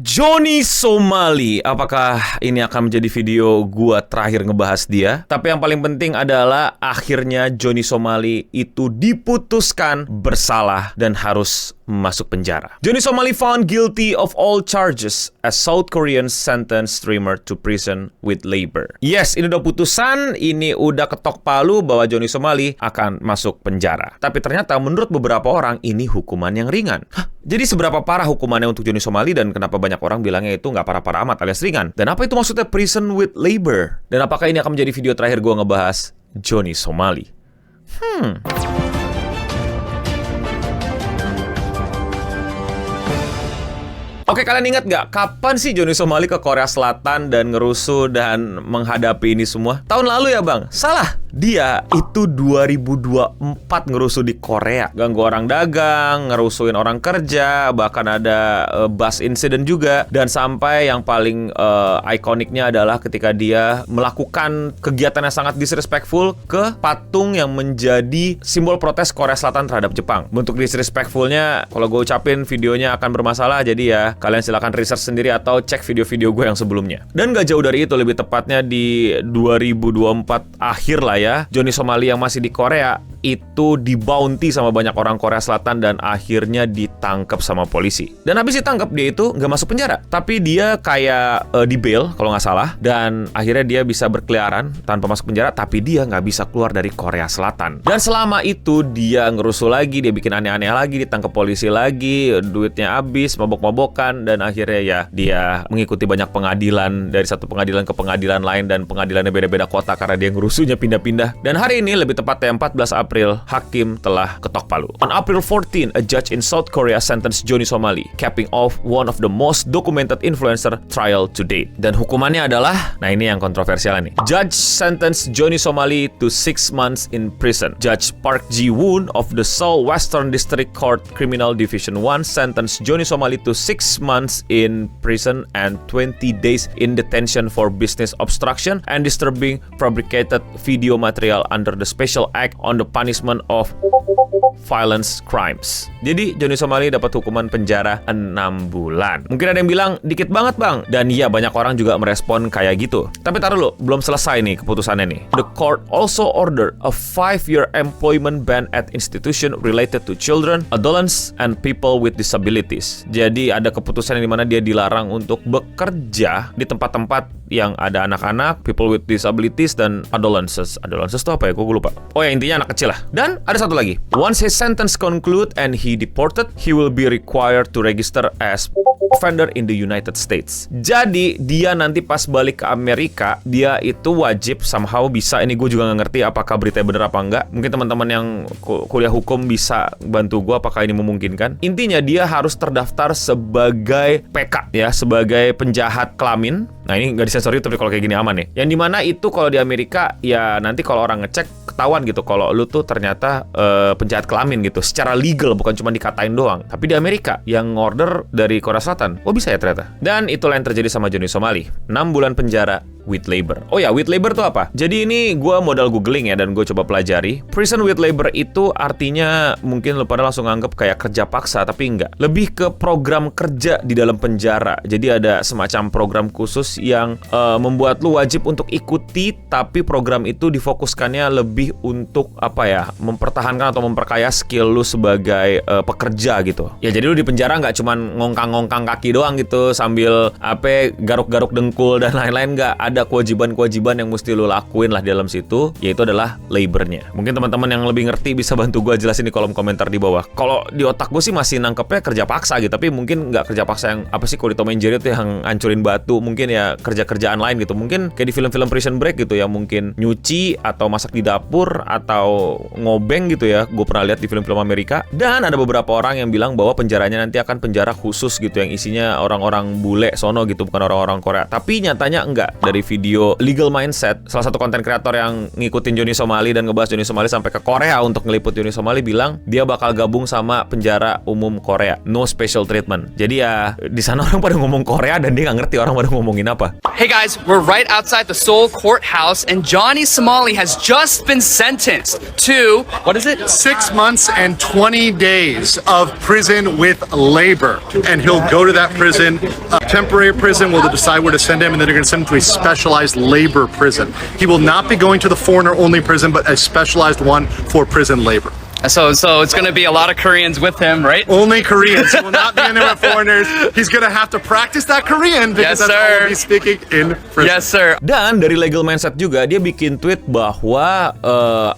Johnny Somali. Apakah ini akan menjadi video gua terakhir ngebahas dia? Tapi yang paling penting adalah akhirnya Johnny Somali itu diputuskan bersalah dan harus masuk penjara. Johnny Somali found guilty of all charges as South Korean sentenced streamer to prison with labor. Yes, ini udah putusan, ini udah ketok palu bahwa Johnny Somali akan masuk penjara. Tapi ternyata menurut beberapa orang ini hukuman yang ringan. Jadi seberapa parah hukumannya untuk Johnny Somali dan kenapa banyak orang bilangnya itu nggak parah-parah amat alias ringan? Dan apa itu maksudnya prison with labor? Dan apakah ini akan menjadi video terakhir gue ngebahas Johnny Somali? Oke, kalian ingat nggak kapan sih Johnny Somali ke Korea Selatan dan ngerusuh dan menghadapi ini semua? Tahun lalu ya bang? Salah! Dia itu 2024 ngerusuh di Korea. Ganggu orang dagang, ngerusuhin orang kerja, bahkan ada bus incident juga. Dan sampai yang paling ikoniknya adalah ketika dia melakukan kegiatan yang sangat disrespectful ke patung yang menjadi simbol protes Korea Selatan terhadap Jepang. Bentuk disrespectfulnya, kalau gue ucapin videonya akan bermasalah, jadi ya kalian silakan research sendiri atau cek video-video gue yang sebelumnya. Dan gak jauh dari itu, lebih tepatnya di 2024 akhir lah ya, Johnny Somali yang masih di Korea itu di-bounty sama banyak orang Korea Selatan dan akhirnya ditangkap sama polisi. Dan habis ditangkap dia itu nggak masuk penjara, tapi dia kayak di-bail kalau nggak salah, dan akhirnya dia bisa berkeliaran tanpa masuk penjara, tapi dia nggak bisa keluar dari Korea Selatan. Dan selama itu dia ngerusuh lagi, dia bikin aneh-aneh lagi, ditangkap polisi lagi, duitnya habis, mabok-mabokan, dan akhirnya ya dia mengikuti banyak pengadilan, dari satu pengadilan ke pengadilan lain, dan pengadilannya beda-beda kota karena dia ngerusuhnya pindah-pindah. Dan hari ini, lebih tepatnya 14 April, hakim telah ketok palu. On April 14, a judge in South Korea sentenced Johnny Somali, capping off one of the most documented influencer trial to date. Dan hukumannya adalah, nah ini yang kontroversial nih. Judge sentenced Johnny Somali to 6 months in prison. Judge Park Ji-woon of the Seoul Western District Court Criminal Division 1 sentenced Johnny Somali to 6 months in prison and 20 days in detention for business obstruction and disturbing fabricated video material under the Special Act on the Punishment of Violence Crimes. Jadi Johnny Somali dapat hukuman penjara 6 bulan. Mungkin ada yang bilang dikit banget bang. Dan iya, banyak orang juga merespon kayak gitu. Tapi taruh dulu, belum selesai nih keputusannya nih. The court also ordered a 5-year employment ban at institution related to children, adolescents, and people with disabilities. Jadi ada keputusan yang dimana dia dilarang untuk bekerja di tempat-tempat yang ada anak-anak, people with disabilities, dan adolescents. Adolescents itu apa ya? Gue lupa. Oh ya, intinya anak kecil lah. Dan ada satu lagi. Once his sentence conclude and he deported, he will be required to register as offender in the United States. Jadi dia nanti pas balik ke Amerika, dia itu wajib somehow bisa, ini gue juga nggak ngerti apakah beritanya bener apa enggak. Mungkin teman-teman yang kuliah hukum bisa bantu gue apakah ini memungkinkan. Intinya dia harus terdaftar sebagai PK ya, sebagai penjahat kelamin. Nah ini nggak disensor YouTube kalau kayak gini aman nih. Yang dimana itu kalau di Amerika ya nanti kalau orang ngecek ketahuan gitu kalau lu tuh ternyata penjahat kelamin gitu secara legal, bukan cuma dikatain doang. Tapi di Amerika yang order dari Korea Selatan, oh bisa ya ternyata. Dan itulah yang terjadi sama Johnny Somali, 6 bulan penjara with labor. Oh ya, with labor tuh apa? Jadi ini gue modal googling ya dan gue coba pelajari. Prison with labor itu artinya mungkin lu pada langsung anggap kayak kerja paksa, tapi enggak. Lebih ke program kerja di dalam penjara. Jadi ada semacam program khusus yang membuat lu wajib untuk ikuti, tapi program itu difokuskannya lebih untuk apa ya, mempertahankan atau memperkaya skill lu sebagai pekerja gitu. Ya jadi lu di penjara nggak cuman ngongkang-ngongkang kaki doang gitu sambil garuk-garuk dengkul dan lain-lain, nggak. Ada kewajiban-kewajiban yang mesti lu lakuin lah di dalam situ, yaitu adalah labornya. Mungkin teman-teman yang lebih ngerti bisa bantu gue jelasin di kolom komentar di bawah. Kalau di otak gue sih masih nangkepnya kerja paksa gitu, tapi mungkin nggak kerja paksa yang apa sih kalau di Tom and Jerry itu yang hancurin batu. Mungkin ya kerja-kerjaan lain gitu. Mungkin kayak di film-film Prison Break gitu ya, mungkin nyuci atau masak di dapur atau ngobeng gitu ya. Gue pernah lihat di film-film Amerika. Dan ada beberapa orang yang bilang bahwa penjaranya nanti akan penjara khusus gitu yang isinya orang-orang bule sono gitu, bukan orang-orang Korea. Tapi nyatanya enggak. Dari video Legal Mindset, salah satu konten kreator yang ngikutin Johnny Somali dan ngebahas Johnny Somali sampai ke Korea untuk ngeliput Johnny Somali, bilang dia bakal gabung sama penjara umum Korea, no special treatment. Jadi ya di sana orang pada ngomong Korea dan dia nggak ngerti orang pada ngomongin apa. Hey Hey guys, we're right outside the Seoul courthouse, and Johnny Somali has just been sentenced to, what is it? 6 months and 20 days of prison with labor. And he'll go to that prison, a temporary prison, where they'll decide where to send him, and then they're going to send him to a specialized labor prison. He will not be going to the foreigner-only prison, but a specialized one for prison labor. So it's going to be a lot of Koreans with him, right? Only Koreans. He will not be in there with foreigners. He's going to have to practice that Korean because Yes, that's all sir. he's speaking in prison. Yes, sir. Dan dari Legal Mindset juga dia bikin tweet bahwa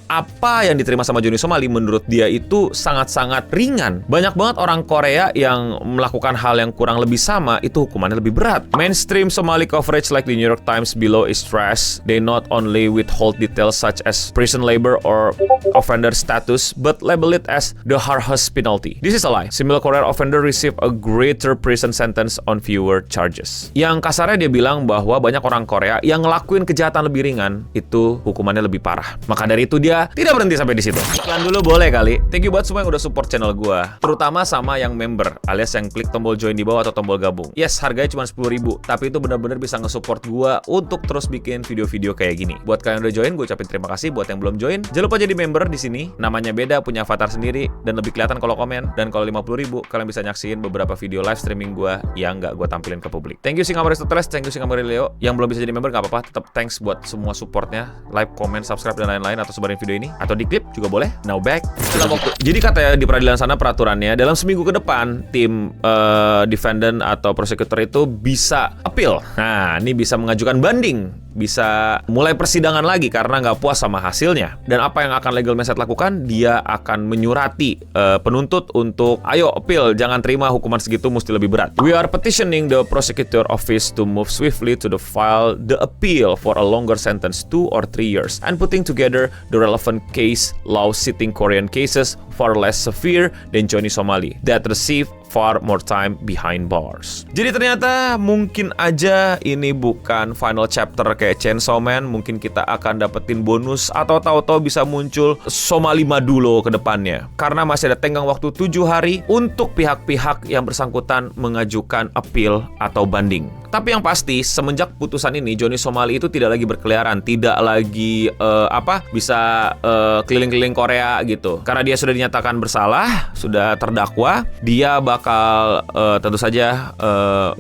apa yang diterima sama Johnny Somali menurut dia itu sangat-sangat ringan. Banyak banget orang Korea yang melakukan hal yang kurang lebih sama itu hukumannya lebih berat. Mainstream Somali coverage like the New York Times below is stressed. They not only withhold details such as prison labor or offender status, but label it as the harshest penalty. This is a lie. Similar Korean offender receive a greater prison sentence on fewer charges. Yang kasarnya dia bilang bahwa banyak orang Korea yang ngelakuin kejahatan lebih ringan itu hukumannya lebih parah. Maka dari itu dia tidak berhenti sampai di situ. Iklan dulu boleh kali. Thank you buat semua yang udah support channel gua, terutama sama yang member alias yang klik tombol join di bawah atau tombol gabung. Yes, harganya cuma 10.000, tapi itu benar-benar bisa nge-support gua untuk terus bikin video-video kayak gini. Buat kalian yang udah join, gue ucapin terima kasih. Buat yang belum join, jangan lupa jadi member di sini. Namanya beda, punya avatar sendiri dan lebih kelihatan kalau komen. Dan kalau 50.000 kalian bisa nyaksiin beberapa video live streaming gue yang nggak gue tampilin ke publik. Thank you Singamore Aristoteles, thank you Singamore Leo. Yang belum bisa jadi member nggak apa-apa, tetap thanks buat semua supportnya, like, comment, subscribe dan lain-lain, atau sebarin video ini atau di klip juga boleh. Now back. Jadi katanya di peradilan sana peraturannya dalam seminggu ke depan tim defendant atau prosecutor itu bisa appeal. Nah ini bisa mengajukan banding, bisa mulai persidangan lagi karena nggak puas sama hasilnya. Dan apa yang akan Legal Mindset lakukan? Dia akan menyurati penuntut untuk ayo appeal, jangan terima hukuman segitu, mesti lebih berat. We are petitioning the prosecutor office to move swiftly to the file the appeal for a longer sentence 2 or 3 years and putting together the relevant case law sitting Korean cases far less severe than Johnny Somali that receive far more time behind bars. Jadi ternyata mungkin aja ini bukan final chapter kayak Chainsaw Man. Mungkin kita akan dapetin bonus atau tahu-tahu bisa muncul Somali Madulo ke depannya. Karena masih ada tenggang waktu 7 hari untuk pihak-pihak yang bersangkutan mengajukan appeal atau banding. Tapi yang pasti semenjak putusan ini Johnny Somali itu tidak lagi berkeliaran, tidak lagi bisa keliling-keliling Korea gitu. Karena dia sudah dinyatakan bersalah, sudah terdakwa, dia bakal tentu saja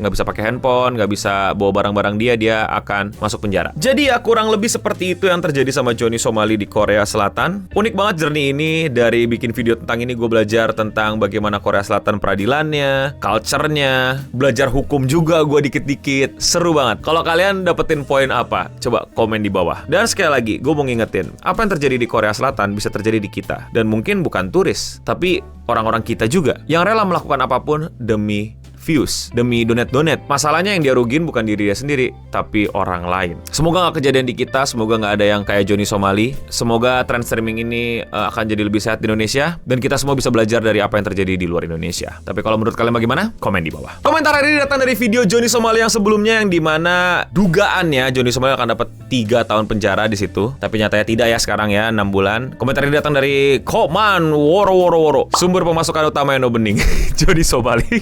nggak bisa pakai handphone, nggak bisa bawa barang-barang dia akan masuk penjara. Jadi ya kurang lebih seperti itu yang terjadi sama Johnny Somali di Korea Selatan. Unik banget journey ini. Dari bikin video tentang ini gue belajar tentang bagaimana Korea Selatan peradilannya, culture-nya, belajar hukum juga gue dikit-dikit. Seru banget. Kalau kalian dapetin poin apa, coba komen di bawah. Dan sekali lagi gue mau ngingetin, apa yang terjadi di Korea Selatan bisa terjadi di kita. Dan mungkin bukan turis, tapi orang-orang kita juga yang rela melakukan apapun demi views, demi donat-donat. Masalahnya yang dia rugiin bukan diri dia sendiri, tapi orang lain. Semoga nggak kejadian di kita, semoga nggak ada yang kayak Johnny Somali. Semoga trend streaming ini akan jadi lebih sehat di Indonesia, dan kita semua bisa belajar dari apa yang terjadi di luar Indonesia. Tapi kalau menurut kalian bagaimana? Komen di bawah. Komentar hari ini datang dari video Johnny Somali yang sebelumnya, yang dimana dugaannya Johnny Somali akan dapat 3 tahun penjara di situ. Tapi nyatanya tidak ya sekarang ya, 6 bulan. Komentar ini datang dari Koman Woro. Sumber pemasukan utama Eno Bening, Johnny Somali.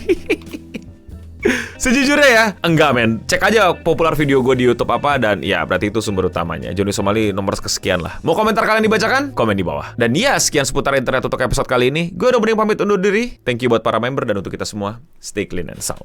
Sejujurnya ya, enggak men. Cek aja popular video gue di YouTube apa, dan ya berarti itu sumber utamanya. Johnny Somali nomor kesekian lah. Mau komentar kalian dibacakan? Komen di bawah. Dan ya, sekian seputar internet untuk episode kali ini. Gue udah pamit undur diri. Thank you buat para member dan untuk kita semua. Stay clean and sound.